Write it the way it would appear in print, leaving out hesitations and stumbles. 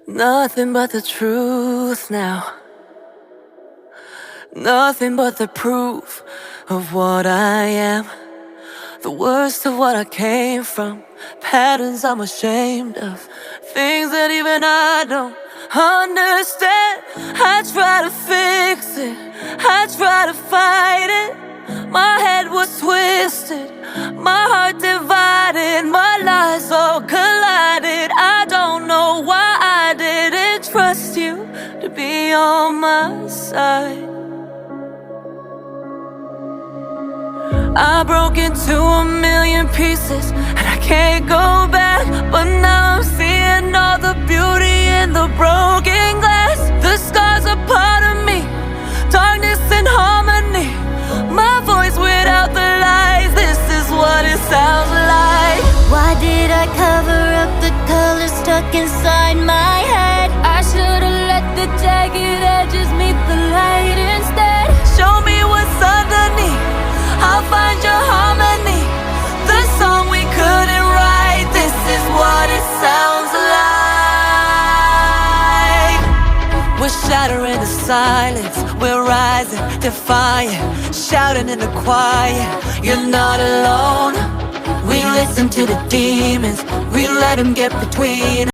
Nothing but the truth now. Nothing but the proof of what I am. The worst of what I came from. Patterns I'm ashamed of. Things that even I don't understand. I try to fix it, I try to fight it. My head was twisted, my heart divided, my lies all collided. I don't know why I didn't trust you to be on my side. I broke into a million pieces and I can't go back. But now I'm seeing all the beauty in the broken glass. The scars are part of me, darkness and harmony. My voice without the lies, this is what it sounds like. Why did I cover up the color stuck inside my head? I should've let the jagged edges meet the light instead. Show me what's underneath, I'll find your harmony. The song we couldn't write, this is what it sounds like. We're shattering the silence, we're rising, defiant, shouting in the quiet. You're not alone. We listen to the demons, we let them get between